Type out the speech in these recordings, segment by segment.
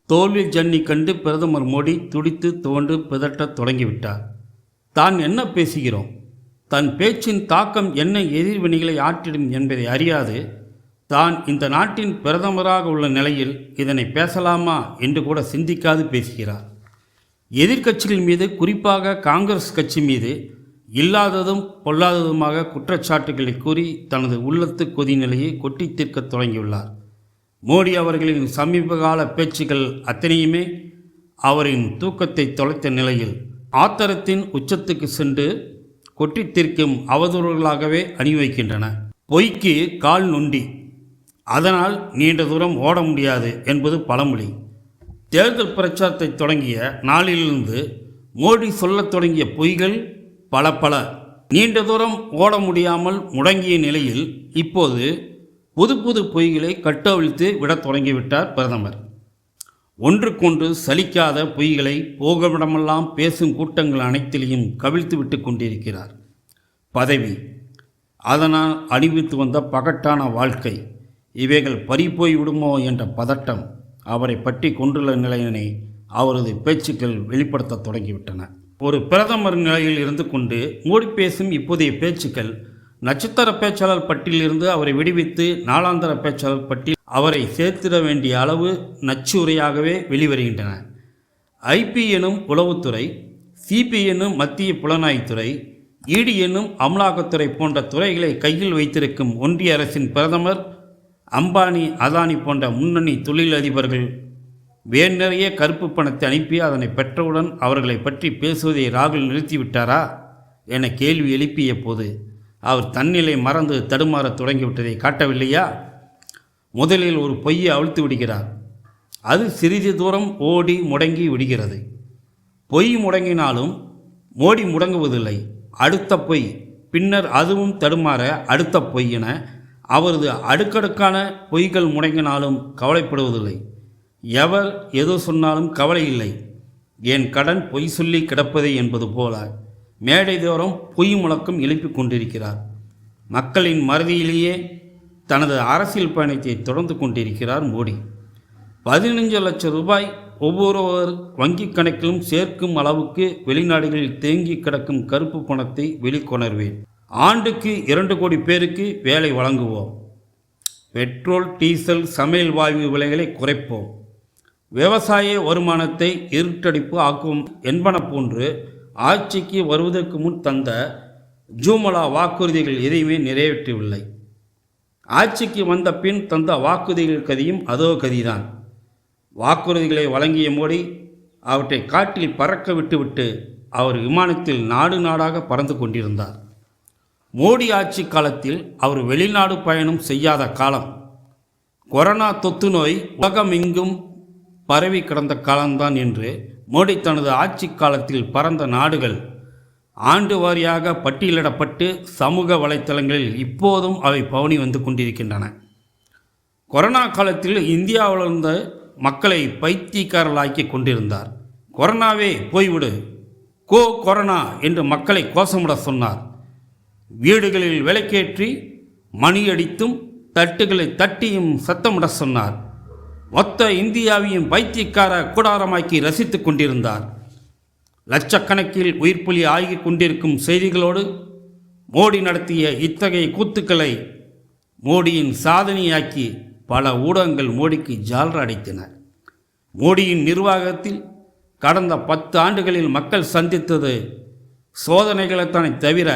தோல்வி ஜன்னி கண்டு பிரதமர் மோடி துடித்து துவண்டு பிதற்றத் தொடங்கிவிட்டார். தான் என்ன பேசுகிறோம், தன் பேச்சின் தாக்கம் என்ன எதிர்வினைகளை ஆற்றிடும் என்பதை அறியாது தான் இந்த நாட்டின் பிரதமராக உள்ள நிலையில் இதனை பேசலாமா என்று கூட சிந்திக்காது பேசுகிறார். எதிர்க்கட்சிகள் மீது, குறிப்பாக காங்கிரஸ் கட்சி மீது இல்லாததும் பொல்லாததுமாக குற்றச்சாட்டுகளை கூறி தனது உள்ளத்து கொதிநிலையை கொட்டி தீர்க்க தொடங்கியுள்ளார். மோடி அவர்களின் சமீபகால பேச்சுக்கள் அத்தனையுமே அவரின் தூக்கத்தை தொலைத்த நிலையில் ஆத்திரத்தின் உச்சத்துக்கு சென்று கொட்டி தீர்க்கும் அவதூறுகளாகவே அணிவைக்கின்றன. பொய்க்கு கால் நொண்டி, அதனால் நீண்ட தூரம் ஓட முடியாது என்பது பழமொழி. தேர்தல் பிரச்சாரத்தை தொடங்கிய நாளிலிருந்து மோடி சொல்லத் தொடங்கிய பொய்கள் பல நீண்ட தூரம் ஓட முடியாமல் முடங்கிய நிலையில் இப்போது புது பொய்களை கட்டவிழ்த்து விடத் தொடங்கிவிட்டார் பிரதமர். ஒன்றுக்கொன்று சலிக்காத பொய்களை போகவிடமெல்லாம் பேசும் கூட்டங்கள் அனைத்திலையும் கவிழ்த்து விட்டு கொண்டிருக்கிறார். பதவி, அதனால் அணிவித்து வந்த பகட்டான வாழ்க்கை, இவைகள் பறிபோய் விடுமோ என்ற பதட்டம் அவரை பற்றி கொண்டுள்ள நிலையினை அவரது பேச்சுக்கள் வெளிப்படுத்த தொடங்கிவிட்டன. ஒரு பிரதமர் நிலையில் இருந்து கொண்டு மோடி பேசும் இப்போதைய பேச்சுக்கள் நட்சத்திர பேச்சாளர் பட்டியலிருந்து அவரை விடுவித்து நாளாந்தர பேச்சாளர் பட்டியல் அவரை சேர்த்திட வேண்டிய அளவு நச்சுரையாகவே வெளிவருகின்றன. ஐபி எனும் உளவுத்துறை, சிபி எனும் மத்திய புலனாய்வுத்துறை, இடி எனும் அமலாக்கத்துறை போன்ற துறைகளை கையில் வைத்திருக்கும் ஒன்றிய அரசின் பிரதமர் அம்பானி, அதானி போன்ற முன்னணி தொழிலதிபர்கள் வேர் நிறைய கருப்பு பணத்தை அனுப்பி அதனை பெற்றவுடன் அவர்களை பற்றி பேசுவதை ராகுல் நிறுத்திவிட்டாரா என கேள்வி எழுப்பிய போது அவர் தன்னிலை மறந்து தடுமாற தொடங்கிவிட்டதை காட்டவில்லையா? முதலில் ஒரு பொய்யை அவிழ்த்து விடுகிறார். அது சிறிது தூரம் ஓடி முடங்கி விடுகிறது. பொய் முடங்கினாலும் மோடி முடங்குவதில்லை. அடுத்த பொய், பின்னர் அதுவும் தடுமாற அடுத்த பொய் என அவரது அடுக்கடுக்கான பொய்கள் முடங்கினாலும் கவலைப்படுவதில்லை. எவர் எது சொன்னாலும் கவலை இல்லை, என் கடன் பொய் சொல்லி கிடப்பதே என்பது போல மேடை தோறும் பொய் முழக்கம் எழுப்பிக் கொண்டிருக்கிறார். மக்களின் மறதியிலேயே தனது அரசியல் பயணத்தை தொடர்ந்து கொண்டிருக்கிறார் மோடி. 15 லட்சம் ரூபாய் ஒவ்வொருவர் வங்கிக் கணக்கிலும் சேர்க்கும் அளவுக்கு வெளிநாடுகளில் தேங்கி கிடக்கும் கருப்பு பணத்தை வெளிக்கொணர்வேன். ஆண்டுக்கு 2 கோடி பேருக்கு வேலை வழங்குவோம். பெட்ரோல், டீசல், சமையல் வாயு விலைகளை குறைப்போம். விவசாய வருமானத்தை இருட்டடிப்பு ஆக்கும் என்பன போன்று ஆட்சிக்கு வருவதற்கு முன் தந்த ஜூமலா வாக்குறுதிகள் எதையுமே நிறைவேற்றவில்லை. ஆட்சிக்கு வந்த பின் தந்த வாக்குறுதிகள் கதியும் அதோ கதிதான். வாக்குறுதிகளை வழங்கிய மோடி அவற்றை காட்டில் பறக்க விட்டுவிட்டு அவர் விமானத்தில் நாடு நாடாக பறந்து கொண்டிருந்தார். மோடி ஆட்சி காலத்தில் அவர் வெளிநாடு பயணம் செய்யாத காலம். கொரோனா தொத்து நோய் உலகமெங்கும் பரவி கிடந்த காலம்தான் என்று மோடி தனது ஆட்சி காலத்தில் பறந்த நாடுகள் ஆண்டு வாரியாக பட்டியலிடப்பட்டு சமூக வலைத்தளங்களில் இப்போதும் அவை பவனி வந்து கொண்டிருக்கின்றன. கொரோனா காலத்தில் இந்தியாவிலிருந்த மக்களை பைத்தியக்காரர்களாக்கி கொண்டிருந்தார். கொரோனாவே போய்விடு, கொரோனா என்று மக்களை கோஷமிட சொன்னார். வீடுகளில் விளக்கேற்றி மணியடித்தும் தட்டுகளை தட்டியும் சத்தமிட சொன்னார். மொத்த இந்தியாவையும் பைத்தியக்கார கூடாரமாக்கி ரசித்து கொண்டிருந்தார். லட்சக்கணக்கில் உயிர்ப்புலி ஆகிக் கொண்டிருக்கும் செய்திகளோடு மோடி நடத்திய இத்தகைய கூத்துக்களை மோடியின் சாதனையாக்கி பல ஊடகங்கள் மோடிக்கு ஜால்ரா அடித்தன. மோடியின் நிர்வாகத்தில் கடந்த 10 ஆண்டுகளில் மக்கள் சந்தித்தது சோதனைகளைத்தானே தவிர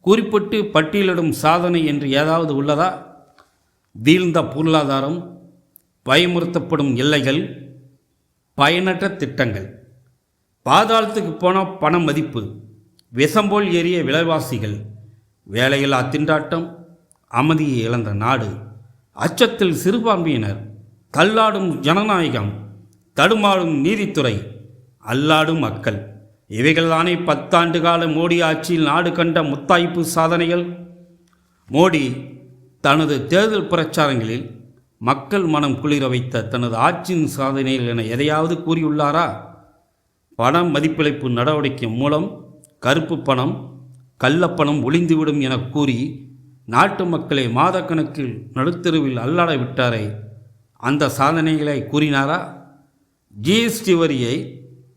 குறிப்பிட்டு பட்டியலிடும் சாதனை என்று ஏதாவது உள்ளதா? வீழ்ந்த பொருளாதாரம், பயமுறுத்தப்படும் எல்லைகள், பயனற்ற திட்டங்கள், பாதாளத்துக்கு போன பண மதிப்பு, விஷம்போல் ஏறிய விலைவாசிகள், வேலையில்லா திண்டாட்டம், அமைதியை இழந்த நாடு, அச்சத்தில் சிறுபான்மையினர், தள்ளாடும் ஜனநாயகம், தடுமாறும் நீதித்துறை, அல்லாடும் மக்கள், இவைகள்தானே 10 ஆண்டு கால மோடி ஆட்சியில் நாடு கண்ட முத்தாய்ப்பு சாதனைகள். மோடி தனது தேர்தல் பிரச்சாரங்களில் மக்கள் மனம் குளிர வைத்த தனது ஆட்சியின் சாதனைகள் என எதையாவது கூறியுள்ளாரா? பண மதிப்பிழப்பு நடவடிக்கை மூலம் கருப்பு பணம், கள்ளப்பணம் ஒளிந்துவிடும் என கூறி நாட்டு மக்களை மாதக்கணக்கில் நடுத்தருவில் அல்லாட விட்டாரே, அந்த சாதனைகளை கூறினாரா? ஜிஎஸ்டி வரியை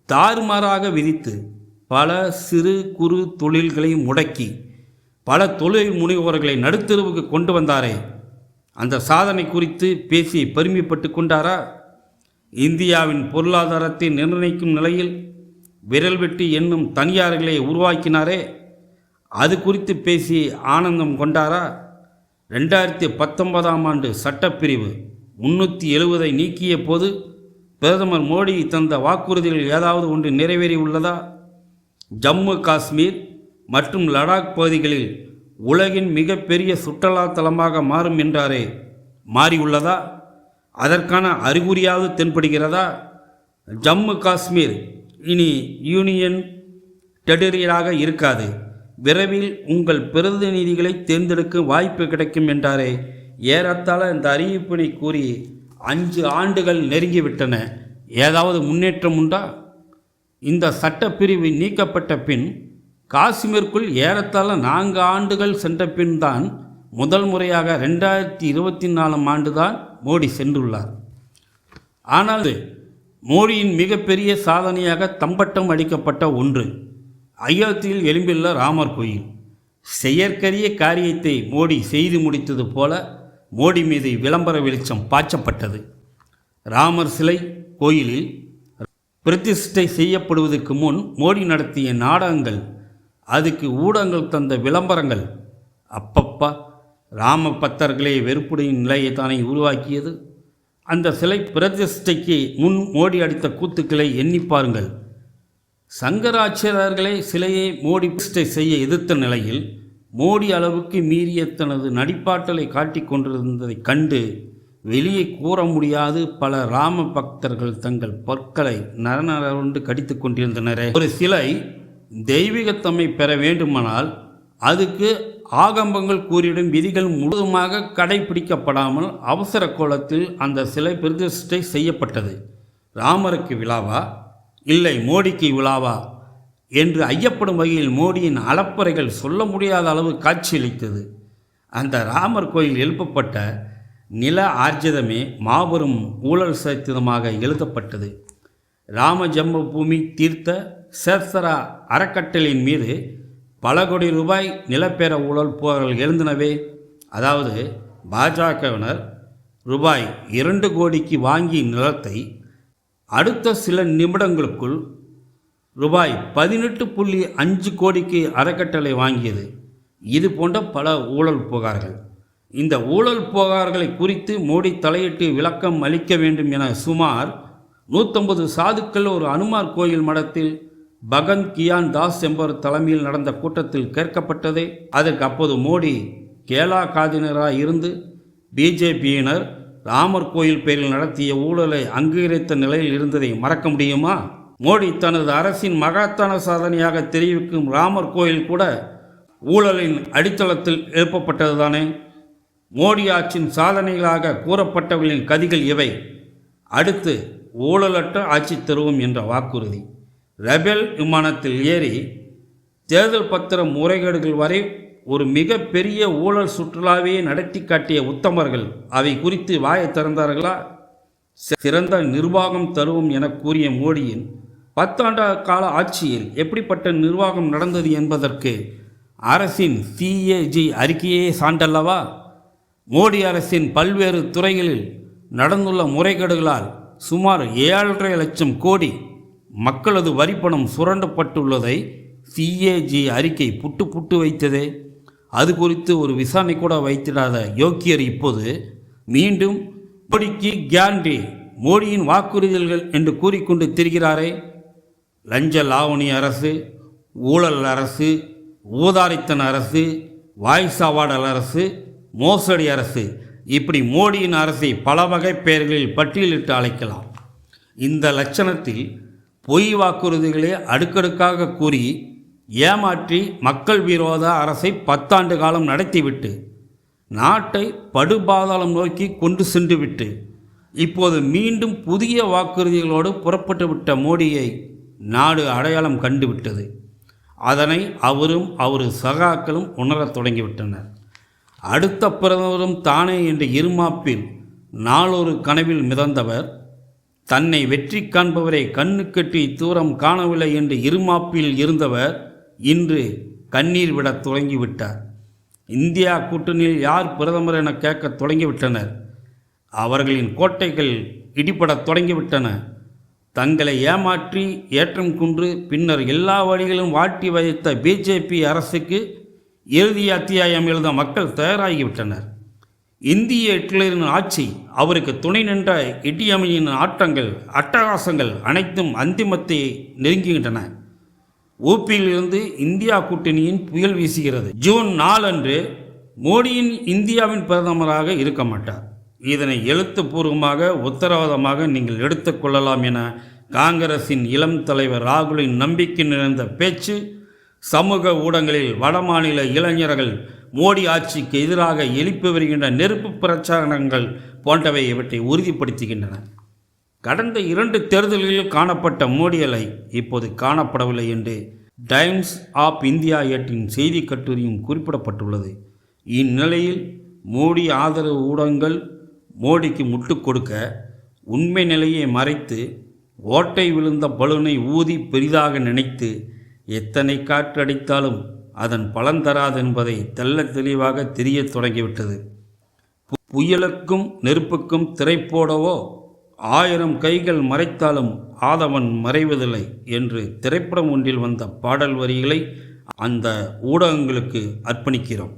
தாறுமாறாக விதித்து பல சிறு குறு தொழில்களை முடக்கி பல தொழில் முனைவோர்களை நடுத்தெருவுக்கு கொண்டு வந்தாரே, அந்த சாதனை குறித்து பேசி பெருமைப்பட்டு கொண்டாரா? இந்தியாவின் பொருளாதாரத்தை நிர்ணயிக்கும் நிலையில் விரல் வெட்டி எண்ணும் தனியார்களை உருவாக்கினாரே, அது குறித்து பேசி ஆனந்தம் கொண்டாரா? 2019ஆம் ஆண்டு சட்டப்பிரிவு 370 நீக்கிய போது பிரதமர் மோடி தந்த வாக்குறுதிகள் ஏதாவது ஒன்று நிறைவேறியுள்ளதா? ஜம்மு காஷ்மீர் மற்றும் லடாக் பகுதிகளில் உலகின் மிகப்பெரிய சுற்றுலா தலமாக மாறும் என்றாரே, மாறியுள்ளதா? அதற்கான அறிகுறியாவது தென்படுகிறதா? ஜம்மு காஷ்மீர் இனி யூனியன் டெரிட்டரியாக இருக்காது, விரைவில் உங்கள் பிரதிநிதிகளை தேர்ந்தெடுக்க வாய்ப்பு கிடைக்கும் என்றாரே. ஏறத்தாழ இந்த அறிவிப்பினை கூறி 5 ஆண்டுகள் நெருங்கிவிட்டன. ஏதாவது முன்னேற்றம் உண்டா? இந்த சட்டப்பிரிவு நீக்கப்பட்ட பின் காஷ்மீருக்குள் ஏறத்தாழ 4 ஆண்டுகள் சென்ற பின் தான் முதல் முறையாக 2024ஆம் ஆண்டு தான் மோடி சென்றுள்ளார். ஆனால் மோடியின் மிகப்பெரிய சாதனையாக தம்பட்டம் அடிக்கப்பட்ட ஒன்று அயோத்தியில் எழும்பியுள்ள ராமர் கோயில். செயற்கரிய காரியத்தை மோடி செய்து முடித்தது போல மோடி மீது விளம்பர வெளிச்சம் பாய்ச்சப்பட்டது. ராமர் சிலை கோயிலில் பிரதிஷ்டை செய்யப்படுவதற்கு முன் மோடி நடத்திய நாடகங்கள், அதுக்கு ஊடகங்கள் தந்த விளம்பரங்கள், அப்பப்பா ராம பக்தர்களே வெறுப்புடைய நிலையை தானே உருவாக்கியது. அந்த சிலை பிரதிஷ்டைக்கு முன் மோடி அடித்த கூத்துக்களை எண்ணி பாருங்கள். சங்கராச்சாரியர்களே சிலையை மோடி பிரதிஷ்டை செய்ய எதிர்த்த நிலையில் மோடி அளவுக்கு மீறிய தனது நடிப்பாற்றலை காட்டிக் கொண்டிருந்ததை கண்டு வெளியே கூற முடியாது பல ராம பக்தர்கள் தங்கள் பற்களை நரநரவென்று கடித்து கொண்டிருந்தனரே. ஒரு சிலை தெய்வீகத்தன்மை பெற வேண்டுமானால் அதுக்கு ஆகம்பங்கள் கூறிடும் விதிகள் முழுவதுமாக கடைபிடிக்கப்படாமல் அவசர கோலத்தில் அந்த சிலை பிரதிஷ்டை செய்யப்பட்டது. ராமருக்கு விழாவா இல்லை மோடிக்கு விழாவா என்று ஐயப்படும் வகையில் மோடியின் அலப்பறைகள் சொல்ல முடியாத அளவு காட்சியளித்தது. அந்த ராமர் கோயில் எழுப்பப்பட்ட நில ஆர்ஜிதமே மாபெரும் ஊழல் சரித்திரமாக எழுதப்பட்டது. ராம ஜென்ம பூமி தீர்த்த சேஸ்திரா அறக்கட்டளையின் மீது பல கோடி ரூபாய் நிலப்பேர ஊழல் புகார்கள் எழுந்தனவே. அதாவது பாஜகவினர் ரூபாய் 2 கோடிக்கு வாங்கிய நிலத்தை அடுத்த சில நிமிடங்களுக்குள் ரூபாய் 18.5 கோடிக்கு அறக்கட்டளை வாங்கியது. இது போன்ற பல ஊழல் புகார்கள். இந்த ஊழல் புகார்களை குறித்து மோடி தலையிட்டு விளக்கம் அளிக்க வேண்டும் என சுமார் 150 சாதுக்கள் ஒரு அனுமார் கோயில் மடத்தில் பகந்த் கியான் தாஸ் என்பவர் தலைமையில் நடந்த கூட்டத்தில் கேட்கப்பட்டதே. அதற்கு அப்போது மோடி கேலா காதினராக இருந்து பிஜேபியினர் ராமர் கோயில் பேரில் நடத்திய ஊழலை அங்கீகரித்த நிலையில் இருந்ததை மறக்க முடியுமா? மோடி தனது அரசின் மகத்தான சாதனையாக தெரிவிக்கும் ராமர் கோயில் கூட ஊழலின் அடித்தளத்தில் எழுப்பப்பட்டதுதானே. மோடி ஆட்சியின் சாதனைகளாக கூறப்பட்டவர்களின் கதிகள் இவை. அடுத்து ஊழலற்ற ஆட்சி தருவோம் என்ற வாக்குறுதி. ரபேல் விமானத்தில் ஏறி தேர்தல் பத்திர முறைகேடுகள் வரை ஒரு மிக பெரிய ஊழல் சுற்றுலாவையே நடத்தி காட்டிய உத்தமர்கள் அவை குறித்து வாயை திறந்தார்களா? சிறந்த நிர்வாகம் தருவோம் என கூறிய மோடியின் 10 ஆண்டு கால ஆட்சியில் எப்படிப்பட்ட நிர்வாகம் நடந்தது என்பதற்கு அரசின் சிஏஜி அறிக்கையே சான்றல்லவா? மோடி அரசின் பல்வேறு துறைகளில் நடந்துள்ள முறைகேடுகளால் சுமார் 7.5 லட்சம் கோடி மக்களது வரிப்பணம் சுரண்டப்பட்டுள்ளதை சிஏஜி அறிக்கை புட்டு வைத்ததே. அது குறித்து ஒரு விசாரணை கூட வைத்திடாத யோக்கியர் இப்போது மீண்டும் மோடிக்கு கேரண்டி, மோடியின் வாக்குறுதிகள் என்று கூறிக்கொண்டு திரிகிறாரே. லஞ்ச லாவணி அரசு, ஊழல் அரசு, ஊதாரித்தன அரசு, வாய்ஸ் அவார்டல் அரசு, மோசடி அரசு, இப்படி மோடியின் அரசை பல வகை பெயர்களில் பட்டியலிட்டு அழைக்கலாம். இந்த லட்சணத்தில் பொய் வாக்குறுதிகளை அடுக்கடுக்காக கூறி ஏமாற்றி மக்கள் விரோத அரசை 10 ஆண்டு காலம் நடத்திவிட்டு நாட்டை படுபாதாளம் நோக்கி கொண்டு சென்றுவிட்டு இப்போது மீண்டும் புதிய வாக்குறுதிகளோடு புறப்பட்டுவிட்ட மோடியை நாடு அடையாளம் கண்டுவிட்டது. அதனை அவரும் அவரது சகாக்களும் உணரத் தொடங்கிவிட்டனர். அடுத்த பிரதமரும் தானே என்ற இருமாப்பில் நாளொரு கனவில் மிதந்தவர் தன்னை வெற்றி காண்பவரை கண்ணு கட்டி தூரம் காணவில்லை என்று இருமாப்பில் இருந்தவர் இன்று கண்ணீர் விடத் தொடங்கிவிட்டார். இந்தியா கூட்டணியில் யார் பிரதமர் என கேட்க தொடங்கிவிட்டனர். அவர்களின் கோட்டைகள் இடிபடத் தொடங்கிவிட்டன. தங்களை ஏமாற்றி ஏற்றம் குன்று பின்னர் எல்லா வழிகளும் வாட்டி வைத்த பிஜேபி அரசுக்கு இறுதி அத்தியாயம் எழுத மக்கள் தயாராகிவிட்டனர். இந்திய ஹிட்லரின் ஆட்சி, அவருக்கு துணை நின்ற இடியமையின் ஆட்டங்கள் அட்டகாசங்கள் அனைத்தும் அந்திமத்தை நெருங்குகின்றன. ஊப்பியிலிருந்து இந்தியா கூட்டணியின் புயல் வீசுகிறது. ஜூன் 4 அன்று மோடியின் இந்தியாவின் பிரதமராக இருக்க மாட்டார். இதனை எழுத்துப்பூர்வமாக உத்தரவாதமாக நீங்கள் எடுத்துக்கொள்ளலாம் என காங்கிரசின் இளம் தலைவர் ராகுலின் நம்பிக்கை நிறைந்த பேச்சு சமூக ஊடகங்களில் வடமாநில இளைஞர்கள் மோடி ஆட்சிக்கு எதிராக எழுப்பி வருகின்ற நெருப்பு பிரச்சாரங்கள் போன்றவை இவற்றை உறுதிப்படுத்துகின்றன. கடந்த 2 தேர்தல்களில் காணப்பட்ட மோடி அலை இப்போது காணப்படவில்லை என்று டைம்ஸ் ஆப் இந்தியா ஏட்டின் செய்தி கட்டுரையும் குறிப்பிடப்பட்டுள்ளது. இந்நிலையில் மோடி ஆதரவு ஊடகங்கள் மோடிக்கு முட்டுக் கொடுக்க உண்மை நிலையை மறைத்து ஓட்டை விழுந்த பலூனை ஊதி பெரிதாக நினைத்து எத்தனை காற்று அடித்தாலும் அதன் பலன் தராது என்பதை தெள்ள தெளிவாக தெரிய தொடங்கிவிட்டது. புயலுக்கும் நெருப்புக்கும் திரைப்போடவோ 1000 கைகள் மறைத்தாலும் ஆதவன் மறைவதில்லை என்று திரைப்படம் ஒன்றில் வந்த பாடல் வரிகளை அந்த ஊடகங்களுக்கு அர்ப்பணிக்கிறோம்.